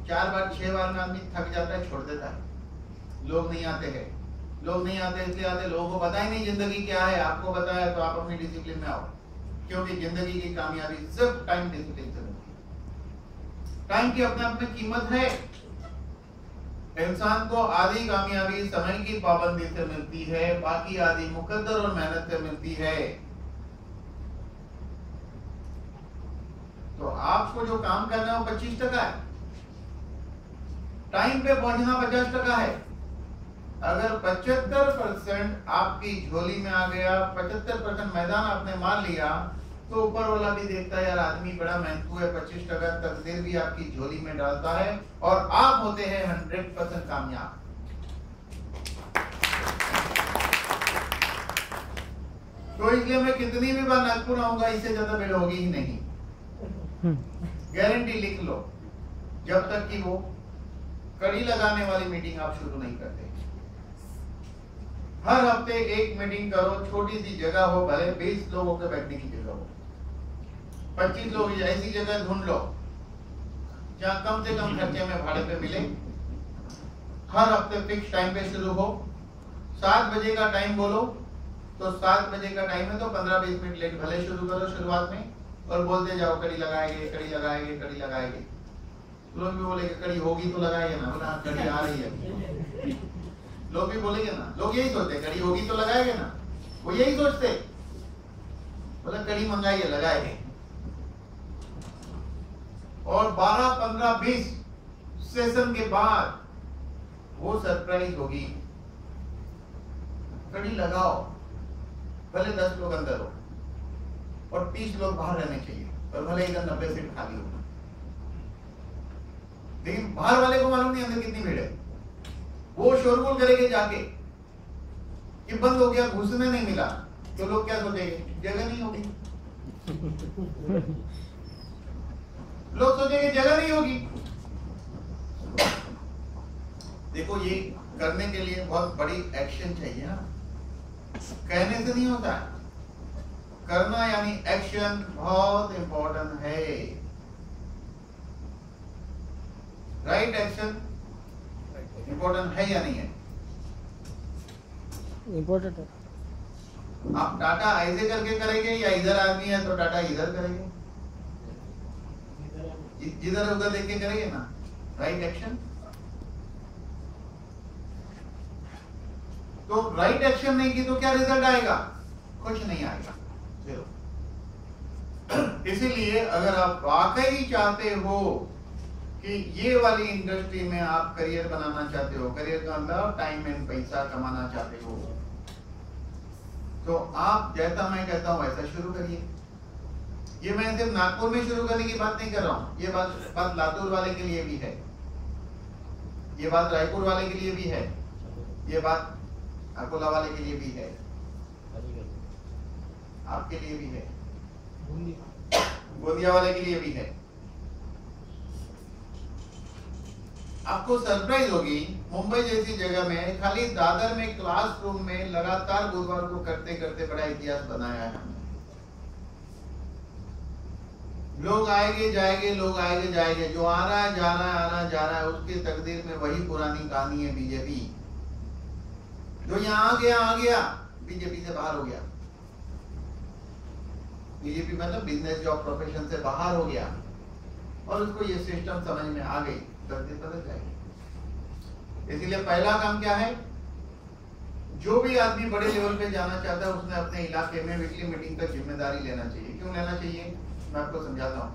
4 बार 6 बार में आदमी थक जाता है, छोड़ देता है। लोग नहीं आते हैं, लोग नहीं आते इसलिए आते, लोगों को पता ही नहीं जिंदगी क्या है। आपको बताया तो आप अपनी डिसिप्लिन में आओ, क्योंकि जिंदगी की कामयाबी सिर्फ टाइम डिसिप्लिन से मिलती है। टाइम की अपने आप में कीमत है। इंसान को आधी कामयाबी समय की पाबंदी से मिलती है, बाकी आधी मुकद्दर और मेहनत से मिलती है। तो आपको जो काम करना है वो 25% है, टाइम पे पहुंचना 50% है। अगर 75% आपकी झोली में आ गया, 75% मैदान आपने मार लिया, तो ऊपर वाला भी देखता है यार आदमी बड़ा मेहनतू है, 25% तकदीर भी आपकी झोली में डालता है और आप होते हैं 100% कामयाब। तो इसलिए मैं कितनी भी बार नागपुर आऊंगा, इससे ज्यादा भीड़ होगी ही नहीं, गारंटी लिख लो। जब तक कि वो कड़ी लगाने वाली मीटिंग आप शुरू नहीं करते। हर हफ्ते एक मीटिंग करो, छोटी सी जगह हो, भले 20 लोगों के बैठने की जगह हो, 25 लोग, ऐसी जगह ढूंढ लो जहां कम से कम खर्चे में भाड़े पे मिले। हर हफ्ते फिक्स टाइम पे शुरू हो। 7 बजे का टाइम बोलो तो 7 बजे का टाइम है तो 15-20 मिनट लेट भले शुरू करो शुरुआत में, और बोलते जाओ कड़ी लगाएंगे, कड़ी लगाएंगे, कड़ी लगाएंगे। लोग भी बोलेंगे कड़ी होगी तो लगाएंगे ना, बोला कड़ी आ रही है। लोग भी बोलेंगे ना, लोग यही सोचते कड़ी होगी तो लगाएंगे ना, वो यही सोचते, बोला कड़ी मंगाइए लगाएंगे। और 12, 15, 20 सेशन के बाद वो सरप्राइज होगी। कड़ी लगाओ, भले 10 लोग अंदर हो और 30 लोग बाहर रहने चाहिए, और भले इधर 90 सीट खाली हो, लेकिन बाहर वाले को मालूम नहीं अंदर कितनी भीड़ है। वो शोरगुल करेंगे जाके कि बंद हो गया, घुसने नहीं मिला, तो लोग क्या सोचेंगे, जगह नहीं होगी। लोग सोचेंगे जगह नहीं होगी। देखो ये करने के लिए बहुत बड़ी एक्शन चाहिए ना, कहने से नहीं होता, करना यानी एक्शन बहुत इंपॉर्टेंट है। राइट एक्शन इंपॉर्टेंट है या नहीं है? इम्पोर्टेंट है। आप डाटा ऐसे करके करेंगे या इधर आदमी है तो डाटा इधर करेंगे, जिधर उधर देख के करेंगे ना। राइट एक्शन, तो राइट एक्शन नहीं की तो क्या रिजल्ट आएगा? कुछ नहीं आएगा, जीरो। इसीलिए अगर आप वाकई चाहते हो कि ये वाली इंडस्ट्री में आप करियर बनाना चाहते हो, करियर का मतलब टाइम एंड पैसा कमाना चाहते हो, तो आप जैसा मैं कहता हूं वैसा शुरू करिए। ये मैं सिर्फ नागपुर में शुरू करने की बात नहीं कर रहा हूं, ये बात लातूर वाले के लिए भी है, ये बात रायपुर वाले के लिए भी है, ये बात अकोला वाले के लिए भी है, आपके लिए भी है, गोंदिया वाले के लिए भी है। आपको सरप्राइज होगी, मुंबई जैसी जगह में खाली दादर में क्लासरूम में लगातार बुधवार को करते करते बड़ा इतिहास बनाया है हमने। लोग आएंगे जाएंगे, लोग आएंगे जाएंगे, जो आ रहा है जा रहा है, आना जा रहा है, उसकी तकदीर में वही पुरानी कहानी है। बीजेपी जो यहाँ आ गया बीजेपी से बाहर हो गया। बीजेपी मतलब बिजनेस जॉब प्रोफेशन से बाहर हो गया, और उसको ये सिस्टम समझ में आ गई, तकदीर बदल जाएगी। इसलिए पहला काम क्या है, जो भी आदमी बड़े लेवल पे जाना चाहता है उसने अपने इलाके में वीकली मीटिंग का जिम्मेदारी लेना चाहिए। क्यों लेना चाहिए, मैं आपको समझाता हूँ।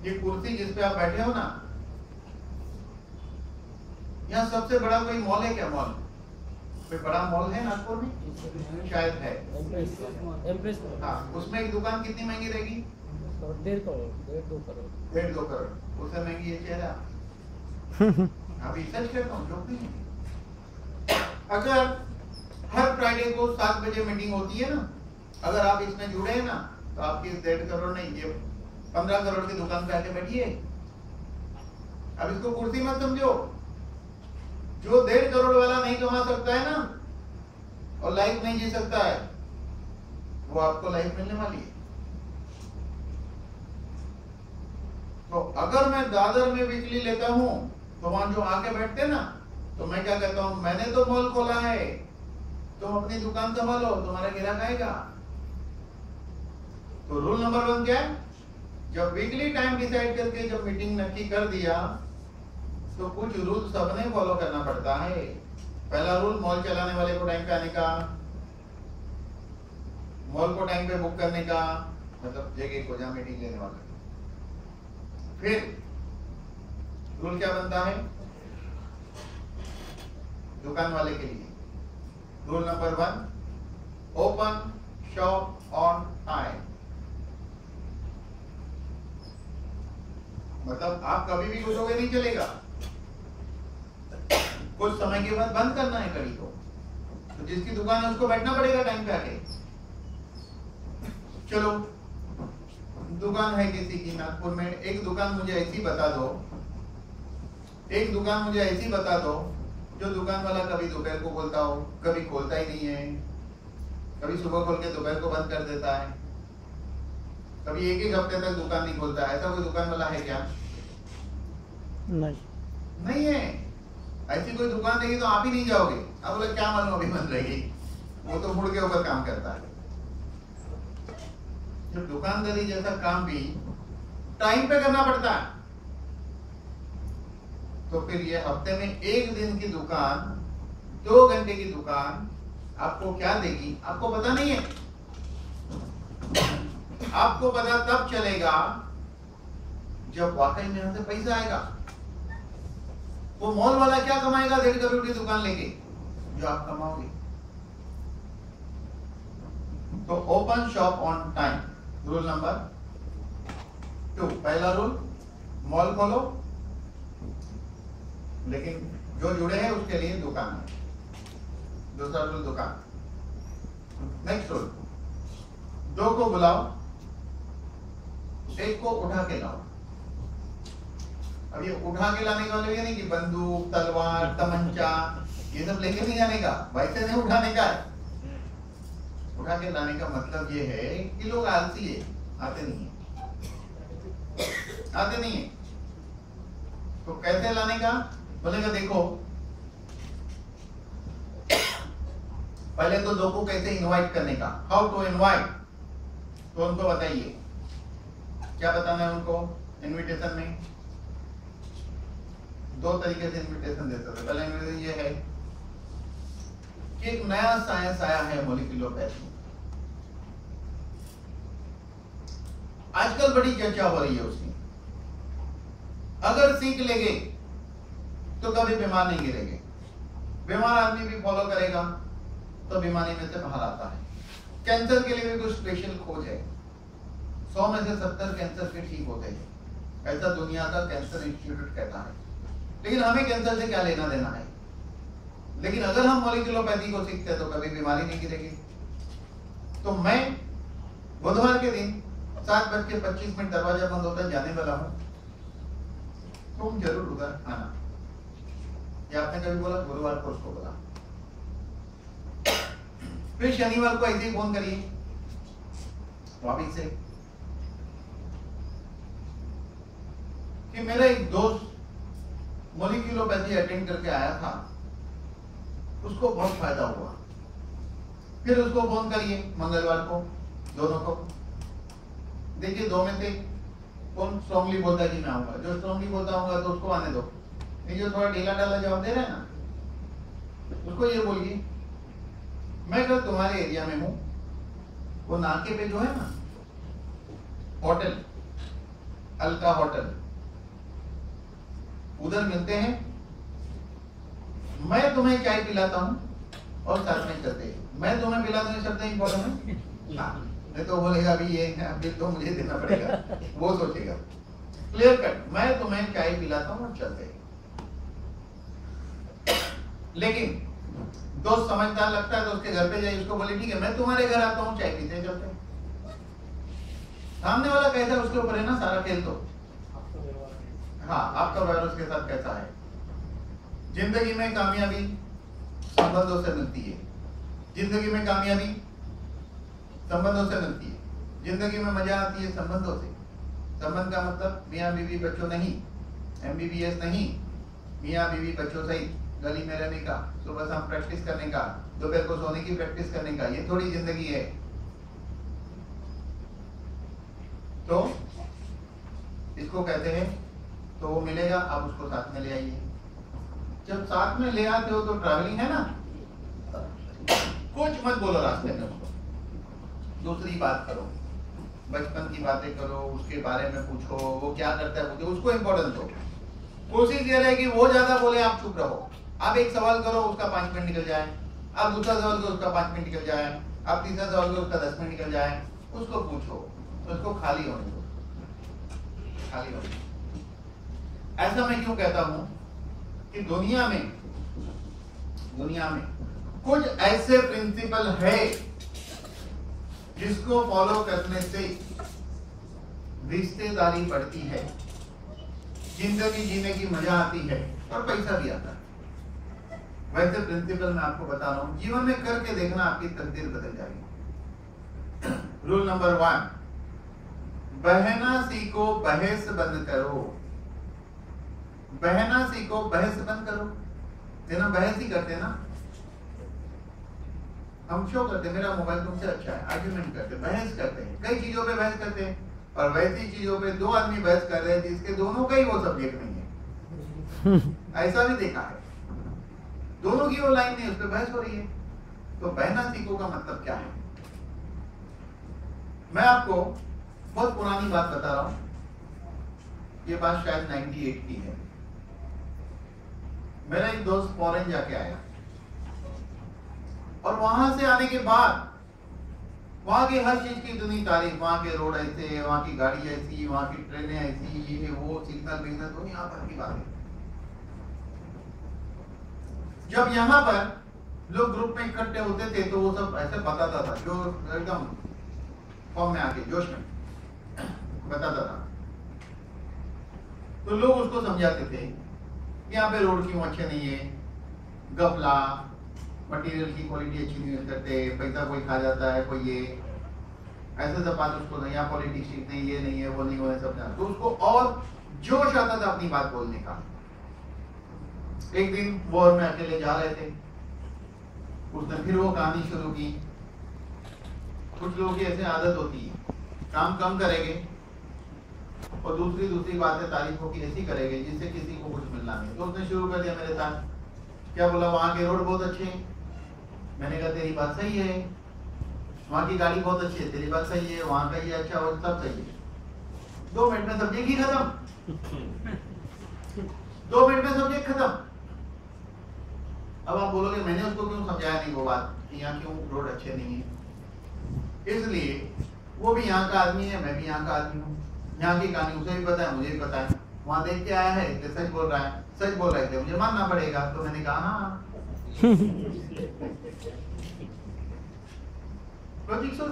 ये कुर्सी जिस पे आप बैठे हो ना, यहाँ सबसे बड़ा कोई मॉल है क्या? मॉल, कोई बड़ा मॉल है नागपुर में? शायद है, एम्प्रेस। हाँ, उसमें एक दुकान कितनी महंगी रहेगी? 1.5 करोड़, 1.5-2 करोड़, 1.5-2 करोड़। उससे महंगी ये चेहरा। अभी सर्च करता हूँ, जो भी अगर हर फ्राइडे को 7 बजे मीटिंग होती है ना, अगर आप इसमें जुड़े हैं ना, तो आपकी 1.5 करोड़ नहीं, ये 15 करोड़ की दुकान पे आके बैठिए। अब इसको कुर्सी मत समझो। जो 1.5 करोड़ वाला नहीं कमा सकता है ना, और लाइफ नहीं जी सकता है, वो आपको लाइफ मिलने वाली है। तो अगर मैं दादर में वीकली लेता हूं, तो वहां जो आके बैठते ना, तो मैं क्या कहता हूं, मैंने तो मॉल खोला है, तुम अपनी दुकान संभालो, तुम्हारा गिराक आएगा। तो रूल नंबर 1 क्या है, जब वीकली टाइम डिसाइड करके जब मीटिंग नक्की कर दिया, तो कुछ रूल सबने फॉलो करना पड़ता है। पहला रूल, मॉल चलाने वाले को टाइम पे आने का, मॉल को टाइम पे बुक करने का, मतलब जगह को जहां मीटिंग लेने वाला। फिर रूल क्या बनता है दुकान वाले के लिए? Rule number 1, open shop on time. मतलब आप कभी भी घुसोगे नहीं चलेगा, कुछ समय के बाद बंद करना है कड़ी को। तो जिसकी दुकान है उसको बैठना पड़ेगा टाइम पे आके। चलो, दुकान है किसी की नागपुर में, एक दुकान मुझे ऐसी बता दो एक दुकान मुझे ऐसी बता दो जो दुकान वाला कभी दोपहर को खोलता हो, कभी खोलता ही नहीं है, कभी सुबह खोल के दोपहर को बंद कर देता है, कभी एक हफ्ते तक दुकान नहीं खोलता है। ऐसा कोई दुकान वाला है क्या? नहीं है। ऐसी कोई दुकान रहेगी तो आप ही नहीं जाओगे। आप बोले क्या मालूम अभी बंद रहेगी, वो तो मुड़ के ऊपर काम करता है। जब दुकानदारी जैसा काम भी टाइम पे करना पड़ता है, तो फिर ये हफ्ते में एक दिन की दुकान, 2 घंटे की दुकान आपको क्या देगी आपको पता नहीं है। आपको पता तब चलेगा जब वाकई में यहां से पैसा आएगा। वो मॉल वाला क्या कमाएगा 1.5 करोड़ की दुकान लेके, जो आप कमाओगे। तो open shop on time, rule number 2। पहला रूल, मॉल खोलो, लेकिन जो जुड़े हैं उसके लिए दुकान है। दूसरा रूल दुकान। नेक्स्ट रूल, 2 को बुलाओ, 1 को उठा के लाओ। अब ये उठा के लाने वाले ये नहीं कि बंदूक, तलवार, तमंचा ये सब लेके नहीं आने का, वैसे नहीं उठाने का है। उठा के लाने का मतलब ये है कि लोग आलसी है, आते नहीं है, आते नहीं है। तो कैसे लाने का बोलेगा, देखो पहले तो 2 को कैसे इनवाइट करने का, हाउ टू इनवाइट, तो उनको बताइए। क्या बताना है उनको इनविटेशन में? 2 तरीके से इनविटेशन दे सकते। पहला इनविटेशन ये है कि एक नया साइंस आया है मॉलिक्यूलोपैथी, आजकल बड़ी चर्चा हो रही है उसकी। अगर सीख लेंगे तो कभी बीमार नहीं गिरेंगे। बीमार आदमी भी फॉलो करेगा तो बीमारी में से बाहर आता है। कैंसर के लिए भी कुछ स्पेशल खोज है, 100 में से 70 कैंसर के ठीक होते हैं, ऐसा दुनिया का कैंसर इंस्टीट्यूट कहता है। लेकिन हमें कैंसर से क्या लेना देना है? लेकिन अगर हम मॉलिक्यूलोपैथी को सीखते हैं तो कभी बीमारी नहीं गिरेगी। तो मैं बुधवार के दिन 7:25 दरवाजा बंद होता है जाने वाला हूं, तुम जरूर उधर आना। या आपने कभी बोला गुरुवार को उसको बोला, फिर शनिवार को ऐसे ही फोन करिए वापिस से कि मेरा एक दोस्त मॉलिक्यूलोपैथी अटेंड करके आया था, उसको बहुत फायदा हुआ। फिर उसको फोन करिए मंगलवार को, दोनों को। देखिए 2 में से कौन स्ट्रांगली बोलता है कि मैं आऊंगा। जो स्ट्रांगली बोलता होगा तो उसको आने दो, जो थोड़ा ढीला ढाला जवाब दे रहे हैं ना, उसको ये बोलिए मैं कल तुम्हारे एरिया में हूं, वो नाके पे जो है ना होटल, अलका होटल, उधर मिलते हैं। मैं तुम्हें चाय पिलाता हूं और साथ में चलते हैं। मैं तुम्हें पिला दूंगा शब्द इंपॉर्टेंट है, नहीं तो बोलेगा अभी ये बिल तो मुझे देना पड़ेगा, वो सोचेगा। क्लियर कट, मैं तुम्हें चाय पिलाता हूं और चलते हैं। लेकिन दोस्त समझदार लगता है तो उसके घर पे जाइए, उसको बोले ठीक है मैं तुम्हारे घर आता हूँ, चाय पीते चलते हैं। सामने वाला कैसा है उसके ऊपर है ना सारा खेल। तो हाँ, आपका व्यवहार उसके साथ कैसा है। जिंदगी में कामयाबी संबंधों से मिलती है, जिंदगी में कामयाबी संबंधों से मिलती है, जिंदगी में मजा आती है संबंधों से। संबंध का मतलब मियाँ बीवी बच्चों नहीं, MBBS नहीं, मियाँ बीवी बच्चों सहित गली में रहने का, सुबह शाम प्रैक्टिस करने का, दोपहर को सोने की प्रैक्टिस करने का, ये थोड़ी जिंदगी है। तो इसको कहते हैं, तो वो मिलेगा, आप उसको साथ में ले आइए। जब साथ में ले आते हो तो ट्रैवलिंग है ना, कुछ मत बोलो रास्ते में उसको, दूसरी बात करो, बचपन की बातें करो, उसके बारे में पूछो, वो क्या करता है पूछो, उसको इम्पोर्टेंस दो। कोशिश ये रहे कि वो ज्यादा बोले, आप चुप रहो। आप एक सवाल करो, उसका 5 मिनट निकल जाए, आप दूसरा सवाल करो, उसका 5 मिनट निकल जाए, आप तीसरा सवाल करो, उसका 10 मिनट निकल जाए। उसको पूछो, तो उसको खाली होने दो, खाली होने दो। ऐसा मैं क्यों कहता हूं कि दुनिया में कुछ ऐसे प्रिंसिपल है जिसको फॉलो करने से रिश्तेदारी बढ़ती है, जिंदगी जीने की मजा आती है और पैसा भी आता है। वैसे प्रिंसिपल मैं आपको बता रहा हूं, जीवन में करके देखना, आपकी तकदीर बदल जाएगी। रूल नंबर 1, बहना सीखो बहस बंद करो। बहना सीखो बहस बंद करो। देना बहस ही करते हैं ना, हम शो करते, मेरा मोबाइल तुमसे अच्छा है, आर्ग्यूमेंट करते, बहस करते हैं, कई चीजों पे बहस करते हैं। और वैसी चीजों पे दो आदमी बहस कर रहे हैं जिसके दोनों का ही वो सब्जेक्ट नहीं है। ऐसा भी देखा है, दोनों की वो लाइन नहीं, उस पर बहस हो रही है। तो बहना सीखो का मतलब क्या है? मैं आपको बहुत पुरानी बात बता रहा हूं, ये बात शायद 98 की है। मेरा एक दोस्त फॉरेन जाके आया और वहां से आने के बाद वहां की हर चीज की दुनिया तारीफ, वहां के रोड ऐसे, वहां की गाड़ी ऐसी, वहां की ट्रेनें ऐसी, ये वो सिग्नल बिग्नल दुनिया भर की बातें। जब यहाँ पर लोग ग्रुप में इकट्ठे होते थे तो वो सब ऐसे बताता था, जो एकदम फॉर्म में आके जोश में बताता था। तो लोग उसको समझाते थे, यहाँ पे रोड क्यों अच्छे नहीं है, गफला, मटेरियल की क्वालिटी अच्छी नहीं करते, पैसा कोई खा जाता है, कोई ये ऐसे सब बात उसको नहीं, यहाँ पॉलिटिक्स ठीक नहीं, ये नहीं है, वो नहीं, वो है, सब। तो उसको और जोश आता था अपनी बात बोलने का। एक दिन वो और मैं अकेले जा रहे थे, उसने फिर वो कहानी शुरू की। कुछ लोगों की ऐसे आदत होती है, काम कम करेंगे और दूसरी बातें तारीफों की ऐसी करेंगे जिससे किसी को कुछ मिलना नहीं। तो उसने शुरू कर दिया मेरे साथ, क्या बोला, वहां के रोड बहुत अच्छे हैं। मैंने कहा तेरी बात सही है, वहां की गाड़ी बहुत अच्छी है, तेरी बात सही है, वहां का ये अच्छा और सब सही है। 2 मिनट में सब्जेक्ट ही खत्म। 2 मिनट में सब्जेक्ट खत्म। अब आप बोलोगे मैंने उसको क्यों समझाया नहीं वो बात, यहाँ क्यों रोड अच्छे नहीं है। इसलिए वो भी यहाँ का आदमी है, मैं भी यहाँ का आदमी हूँ, यहाँ की कहानी उसे भी पता है, मुझे भी पता है। वहां देख के आया है, सच बोल रहा है, सच बोल रहे थे, मुझे मानना पड़ेगा। तो मैंने कहा हाँ। लॉजिक से